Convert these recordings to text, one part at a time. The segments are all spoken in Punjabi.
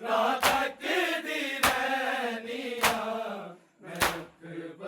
रात तक दी रहनिया मैं अकबर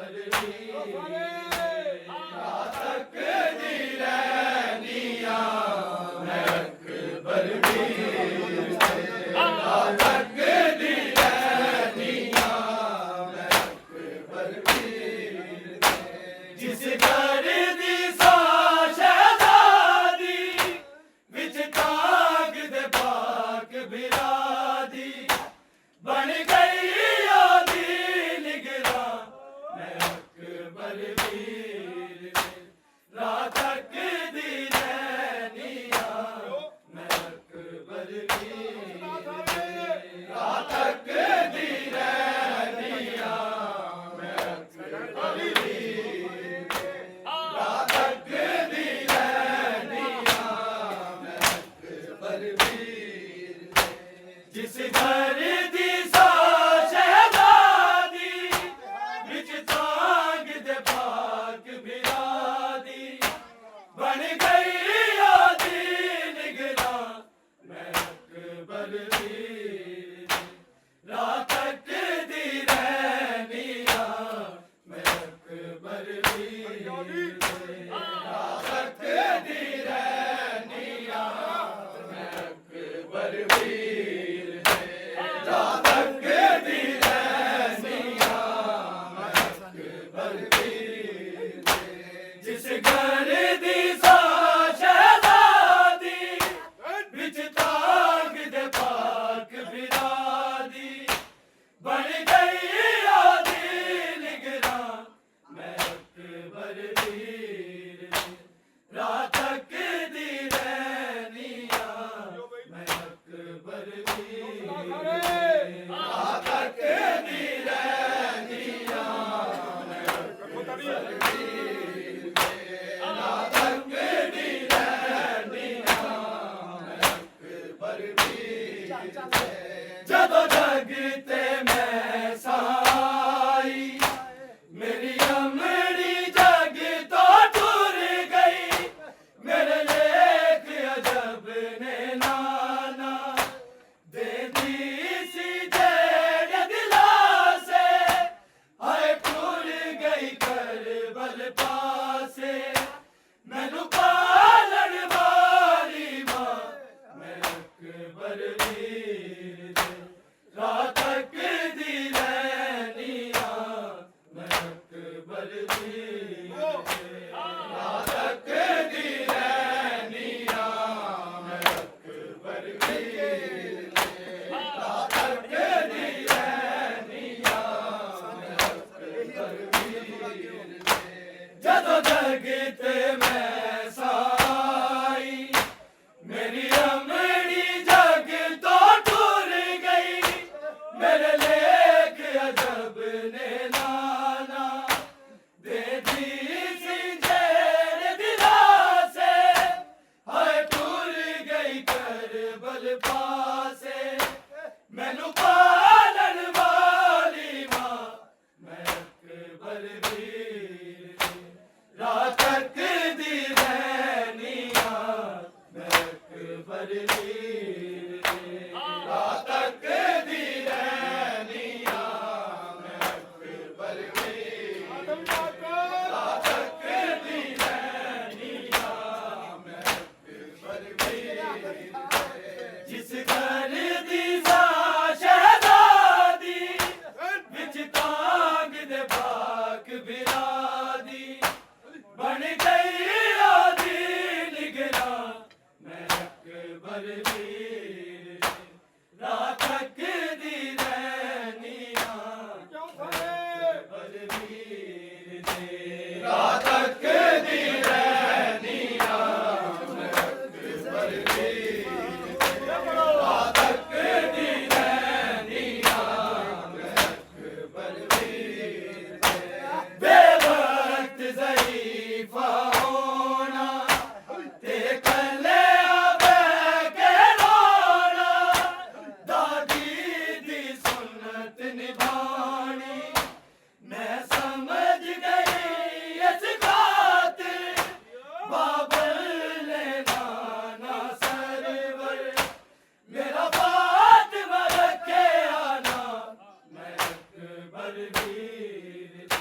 बलवीर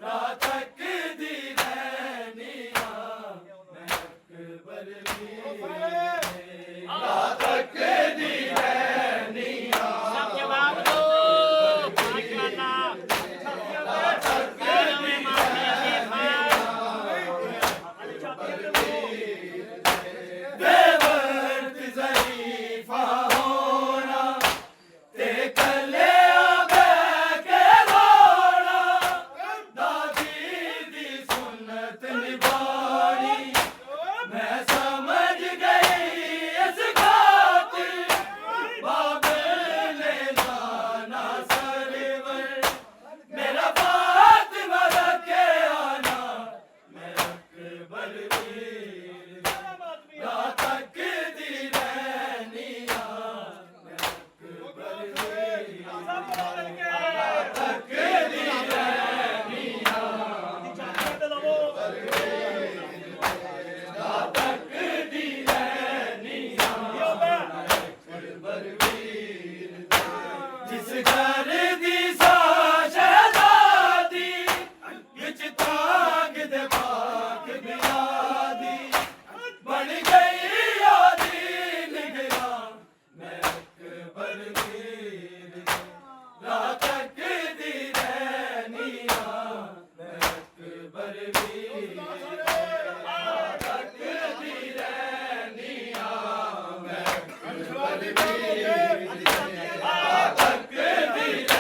रात तक दी रहनिया मैं अकबर वीर रात तक दी रहनिया सब जवाब दो रात तक दी बेवर्त ज़रीफ़ा होना ते कले आबे के रोना दादी दी सुन्नत निभानी मैं समझ गई इस खातिर बाबेल ने जाना सरवर मेरा फातिमा रखे आना मैं अकबर वीर रात तक दी रहनिया मैं अकबर वीर रात तक दी रहनिया रात तक दी रहनिया अकबर वीर जिस घर दी शहजादी विच तांग दे पाक बिलादी बन गई यादी निगरां मैं अकबर वीर रात तक दी रहनिया मैं अकबर वीर रात तक दी रहनिया मैं अकबर वीर रात तक दी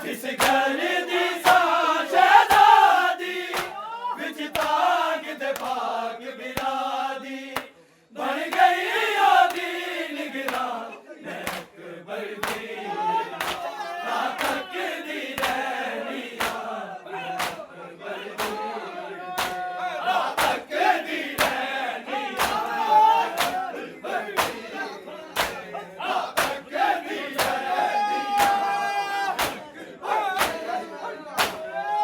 ਜਿਸ ਘਰ ਦੀ ਸਾਂ ਸ਼ਹਿਜ਼ਾਦੀ ਵਿੱਚ ਤਾਗ ਦੇ ਭਾਗ ਬਿਰਾਦੀ ਬਣ ਗਈ ਉਹਦੀ ਨਿਗਰਾਂ ਮੈਂ ਅਕਬਰ ਦੀ ਨਾ ਤੱਕਦੀ ਰਹਿਣੀ ਆ ਅਕਬਰ ਦੀ ਨਾ ਤੱਕਦੀ ਰਹਿਣੀ ਆ ਅਕਬਰ ਦੀ ਨਾ ਤੱਕਦੀ ਰਹਿਣੀ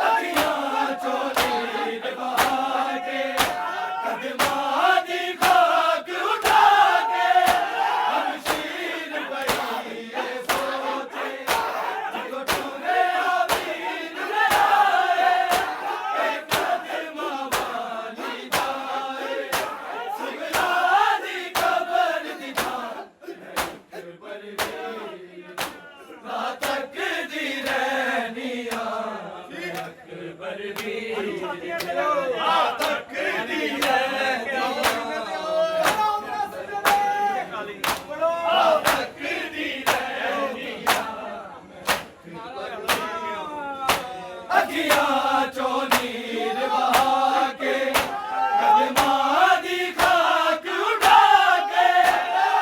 ਅੱਖੀਆਂ ਚੋਂ ਨੀਰ ਵਹਾ ਕੇ ਕਦਮਾਂ ਦੀ ਖਾਕ ਉਠਾ ਕੇ ਹਮਸ਼ੀਰ ਪਈ ਏ ਸੋਚੇ ਜਦੋਂ ਟੁਰਿਆ ਵੀਰ ਲੜਾਏ ਇਹ ਕਦਮਾਂ ਵਾਲੀ ਜਾਏ ਸੁਗਰਾ ਦੀ ਕਬਰ ਦੀ ਥਾਂ ਅਕਬਰ ਦੀ ਨਾ ਤੱਕਦੀ ਰਹਿਣੀ ਆ ਅਕਬਰ ਦੀ ਨਾ ਤੱਕਦੀ ਰਹਿਣੀ ਆ ਤੱਕਦੀ ਰਹਿਣੀ ਆ ਅੱਖੀਆਂ ਚੋਂ ਨੀਰ ਵਹਾ ਕੇ ਕਦਮਾਂ ਦੀ ਖਾਕ ਉਠਾ ਕੇ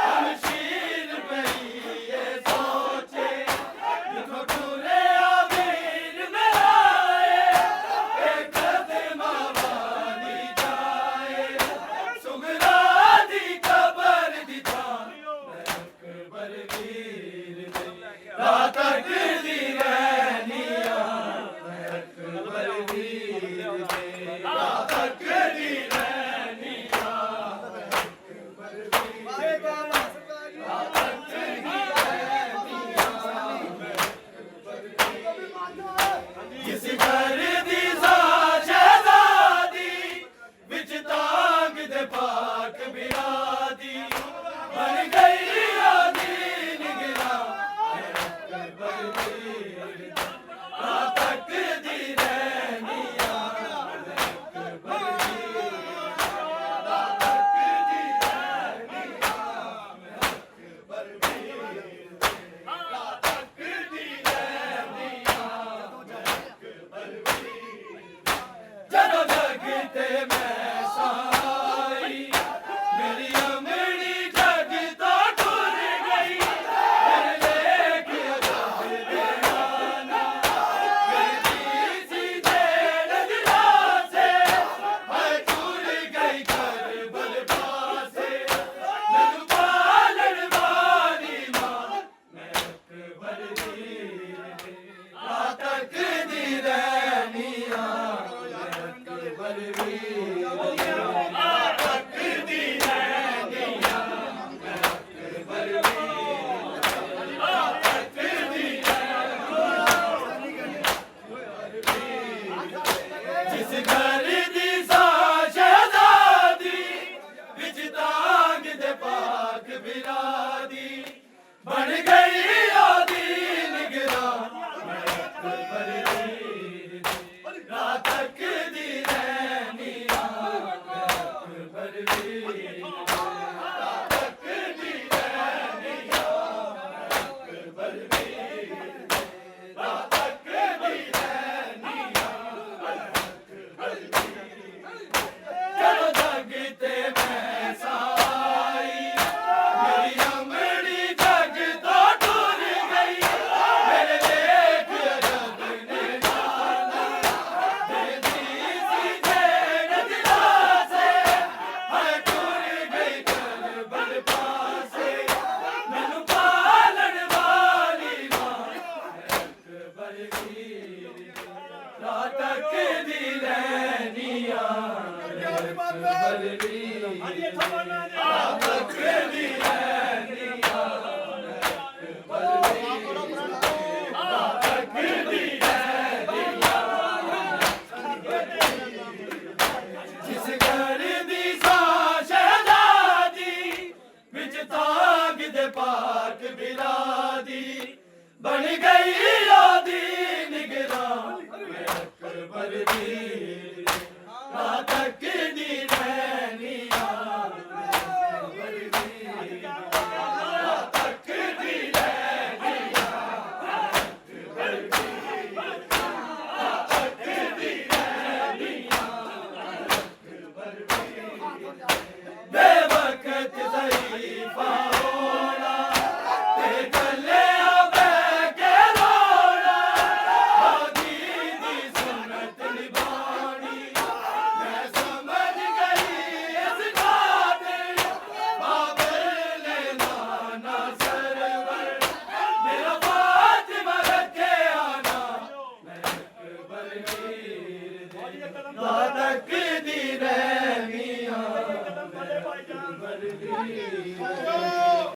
ਹਮਸ਼ੀਰ ਪਈ ਏ ਸੋਚੇ ਜਦੋਂ ਟੁਰਿਆ ਵੀਰ ਮੇਰਾ ਏ ਕਦਮਾਂ ਵਾਲੀ ਜਾਏ ਸੁਗਰਾ ਦੀ ਕਬਰ ਦੀ ਥਾਂ ਅਕਬਰ ਵੀਰ ਦੀ ਨਾ ਤੱਕਦੀ ਰਹਿਣੀ ਆ ਅਕਬਰ ਵੀਰ ਦੀ ਨਾ ਤੱਕਦੀ ਰਹਿਣੀ ਆ ਅਕਬਰ ਵੀਰ ਦੀ ਨਾ ਤੱਕਦੀ ਰਹਿਣੀ ਆ ਜਿਸ ਘਰ ਦੀ ਸਾਂ ਸ਼ਹਿਜ਼ਾਦੀ ਵਿੱਚ ਤਾਗ ਦੇ ਪਾਕ ਬਿਰਾਦੀ ਬਣ ਗਈ ਉਹਦੀ ਨਿਗਰਾਂ ਅਕਬਰ ਦੀ ਨਾ ਤੱਕਦੀ ਰਹਿਣੀ ਆ ਅਕਬਰ ਦੀ ਨਾ ਤੱਕਦੀ ਰਹਿਣੀ ਆ ਅਕਬਰ ਦੀ ਨਾ ਤੱਕਦੀ ਰਹਿਣੀ ਆ ਅਕਬਰ ਦੀ ਜਦੋਂ ਜਗ ਤੇ ਮੈਂ ਸਾਈ ਮੇਰੀ ਅਮੜੀ ਜਗ ਤੋਂ ਟੁਰ ਗਈ ਮੇਰੇ ਲੇਖ ਅਜਬ ਦੇ ਨਾਨਾ ਮੇਰੀ ਸੀ ਜੇੜ ਦਿਲਾਸੇ ਮੈਂ ਟੁਰ ਗਈ ਕਰਬਲ ਪਾਸੇ ਮੈਨੂੰ ਪਾਲਣ ਵਾਲੀ ਮਾਂ ਮੈਂ ਅਕਬਰ ਦੀ ਨਾ ਤੱਕਦੀ ਰਹਿਣੀ ਆ ਅਕਬਰ ਦੀ ਨਾ ਤੱਕਦੀ ਰਹਿਣੀ ਆ ਅਕਬਰ ਦੀ ਨਾ ਤੱਕਦੀ ਜਿਸ ਘਰ ਦੀ ਸਾਂ ਸ਼ਹਿਜ਼ਾਦੀ ਵਿੱਚ ਤਾਗ ਦੇ ਪਾਕ ਬਿਰਾਦੀ ਬਣ ਗਈ ਉਹਦੀ ਨਿਗਰਾਂ ਮੈਂ ਅਕਬਰ ਦੀ ਨਾ ਤੱਕਦੀ ਰਹਿਣੀ ਆ ਅਕਬਰ ਦੀ ਨਾ ਤੱਕਦੀ ਰਹਿਣੀ ਆ ਅਕਬਰ ਦੀ ਨਾ ਤੱਕਦੀ ਰਹਿਣੀ ਆ ਅਕਬਰ ਦੀ ਜਦੋਂ ਜਗ ਤੇ ਮੈਂ ਸਾਈ ਮੇਰੀ ਅਮੜੀ ਜਗ ਤੋਂ ਟੁਰ ਗਈ ਮੇਰੇ ਲੇਖ ਅਜਬ ਨੇ ਨਾਨਾ ਮੇਰੀ ਸੀ ਜੇੜ ਦਿਲਾਸੇ ਮੈਂ ਟੁਰ ਗਈ ਕਰਬਲ ਪਾਸੇ ਮੈਨੂੰ ਪਾਲਣ ਵਾਲੀ ਮਾਂ ਅਕਬਰ ਦੀ ਨਾ ਤੱਕਦੀ ਰਹਿਣੀ ਆ ਅਕਬਰ ਦੀ ਨਾ ਤੱਕਦੀ ਰਹਿਣੀ ਆ ਅਕਬਰ ਦੀ ਨਾ ਤੱਕਦੀ ਰਹਿਣੀ ਆ ਜਿਸ ਘਰ ਦੀ ਸਾਂ ਸ਼ਹਿਜ਼ਾਦੀ ਵਿੱਚ ਤਾਗ ਦੇ ਪਾਕ ਬਿਰਾਦੀ ਬਣ ਗਈ ਉਹਦੀ ਨਿਗਰਾਂ ਨਾ ਤੱਕਦੀ ਰਹਿ ਮੀਆਂ ਕਦਮ ਫੜੇ ਭਾਈ ਜਾਨ